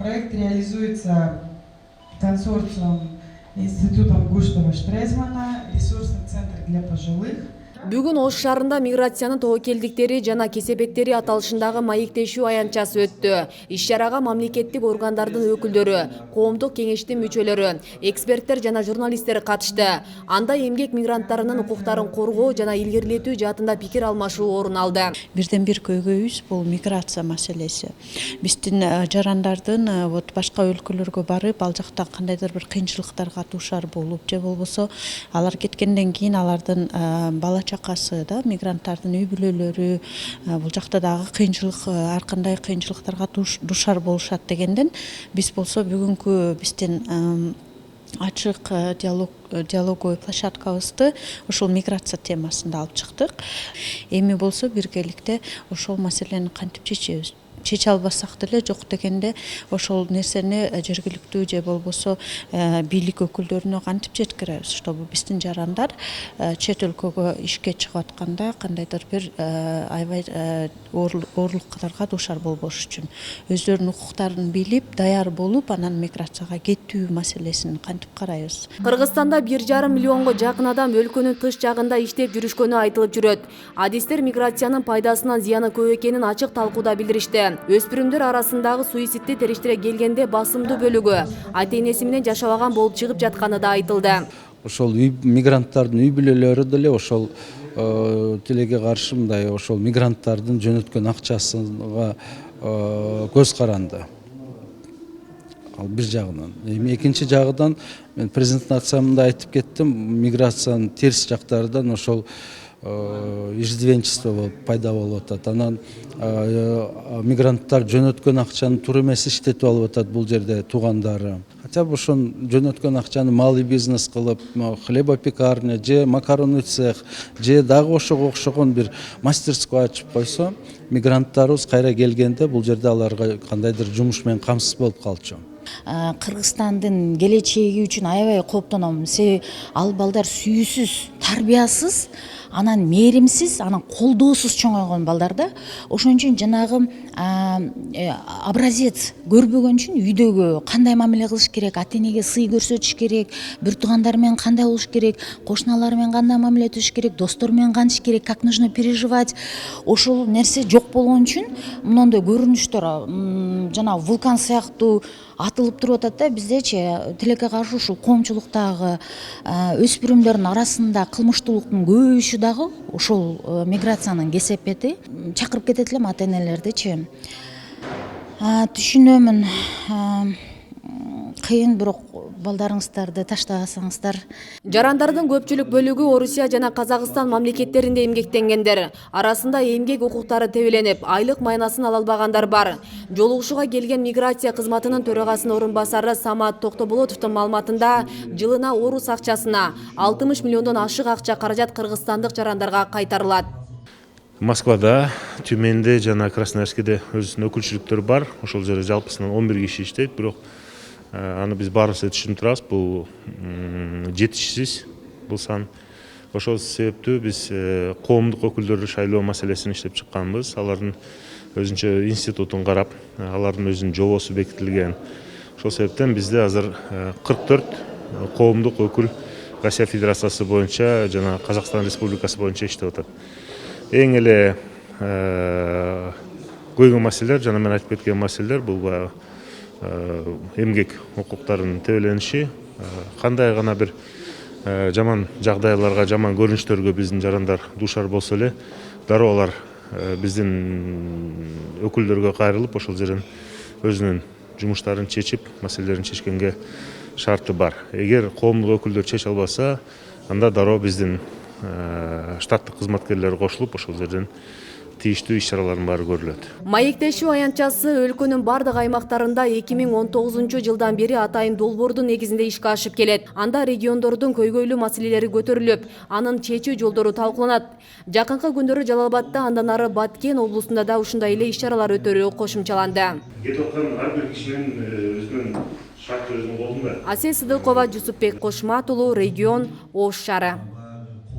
Проект реализуется консорциум Институтом Гуштова-Штрезмана, ресурсный центр для пожилых. Бүгүн Ош шаарында миграциянын тобокелдиктери жана кесепеттери аталышындагы маектешүү аянтчасы өттү. Иш-чарага мамлекеттик органдардын өкүлдөрү, коомдук кеңештин мүчөлөрү, эксперттер жана журналисттер катышты. Анда эмгек мигранттарынын укуктарын коргоо жана илгерилетүү жаатында пикир алмашуу орун алды. Бирден бир көйгөйүбүз бул миграция маселеси. Биздин жарандардын вот башка өлкөлөргө барып, ал жакта кандайдыр бир кыйынчылыктарга дуушар болуп, же болбосо алар кеткенден кийин алардын бала чакасы да, мигранттардын үй бүлөлөрү бул жакта дагы кыйынчылык, ар кандай кыйынчылыктарга дуушар болушат дегенден, биз болсо бүгүнкү биздин ачык диалоговый площадкабызды ошол миграция темасында алып чыктык. Эми болсо биргеликте ошол маселени кантип чечебиз? Чече албасак деле жок дегенде ошол нерсени жергиликтүү же болбосо бийлик өкүлдөрүнө кантип жеткиребиз, чтобы биздин жарандар чет өлкөгө ишке чыгып атканда кандайдыр бир аябай оорлуктарга дуушар болбош үчүн өздөрүнүн укуктарын билип, даяр болуп, анан миграцияга кетүү маселесин кантип карайбыз. Кыргызстанда 1,5 миллионго жакын адам өлкөнүн тыш жагында иштеп жүрүшкөнү айтылып жүрөт. Адистер миграциянын пайдасынан зыяны көп экенин ачык талкууда билдиришти. Өспүрүмдөр арасындагы суицидти териштире келгенде басымдуу бөлүгү ата-энеси менен жашабаган болуп чыгып жатканы да айтылды. Ошол мигранттардын үй бүлөлөрү деле ошол тилеге каршы мындай ошол мигранттардын жөнөткөн акчасына көз каранды. Ал бир жагынан. Эми экинчи жагынан мен презентациямда айтып кеттим, миграциянын терс жактарынан ошол иждивенчество пайда болуп атат. Анан мигранттар жөнөткөн акчаны туура эмес иштетип алып атат бул жерде туугандары. Хотя бы ошон жөнөткөн акчаны малый бизнес кылып, хлебопекарня же макаронный цех же дагы ошого окшогон бир мастерская ачып койсо, мигранттарыбыз кайра келгенде бул жерде аларга кандайдыр жумуш менен камсыз болуп калчу. Кыргызстандын келечеги үчүн аябай кооптоном. Себеби ал балдар сүйүүсүз, тарбиясыз, анан мээримсиз, анан колдоосуз чоңойгон балдар да. Ошон үчүн жанагы образец көрбөгөн үчүн үйдөгү кандай мамиле кылыш керек, ата-энеге сый көрсөтүш керек, бир туугандар менен кандай болуш керек, кошуналар менен кандай мамиле этиш керек, достор менен кантиш керек, как нужно переживать. Ошол нерсе жок болгон үчүн мындай көрүнүштөр жана вулкан сыяктуу атылып туруп атат да. Биздечи тилекке каршы ушул коомчулуктагы өспүрүмдөрдүн арасында кылмыштуулуктун көбөйүшү дагы ошол миграциянын кесепети. Чакырып кетет элем ата-энелердичи. Түшүнөмүн, кыйын, бирок балдарыңыздарды таштабасаңыздар. Жарандардын көпчүлүк бөлүгү Орусия жана Казакстан мамлекеттеринде эмгектенгендер. Арасында эмгек укуктары тебеленип, айлык майнасын ала албагандар бар. Жолугушууга келген миграция кызматынын төрагасынын орун басары Самат Токтоболотовдун маалыматында жылына орус акчасына 60 миллиондон ашык акча каражат кыргызстандык жарандарга кайтарылат. Москвада, Тюменде жана Красноярскеде өзүнүн өкүлчүлүктөрү бар. Ошол жерде жалпысынан 11 киши иштейт, бирок аны биз баарыбыз түшүнүп турабыз, бул жетишсиз бул сан. Ошол себептүү биз коомдук өкүлдөрдү шайлоо маселесин иштеп чыкканбыз. Алардын өзүнчө институтун карап, алардын өзүнүн жобосу бекитилген. Ошол себептен бизде азыр 44 коомдук өкүл Россия Федерациясы боюнча жана Казакстан Республикасы боюнча иштеп атат. Эң эле көйгөн маселелер, жана мен айтып кеткен маселелер бул эмгек укуктарынын тебелениши, кандай гана бир жаман жагдайларга, жаман көрүнүштөргө биздин жарандар дуушар болсо эле, дароо алар биздин өкүлдөргө кайрылып, ошол жерден өзүнүн жумуштарын чечип, маселелерин чечкенге шарты бар. Эгер коомдук өкүлдөр чече албаса, анда дароо биздин штаттык кызматкерлер кошулуп, ошол жерден тийиштүү иш-чаралардын баары көрүлөт. Маектешүү аянтчасы өлкөнүн бардык аймактарында 2019 жылдан бери атайын долбоордун негизинде ишке ашып келет. Анда региондордун көйгөйлүү маселелери көтөрүлүп, анын чечүү жолдору талкууланат. Жакынкы күндөрү Жалал Абадта, андан ары Баткен облусунда да ушундай эле иш-чаралар өтөрү кошумчаланды. Кетип аткан ар бир кишинин өзүнүн шарты өзүнүн колунда. Асия Сыдыкова, Жусупбек Кошмат уулу, Регион, Ош шаары.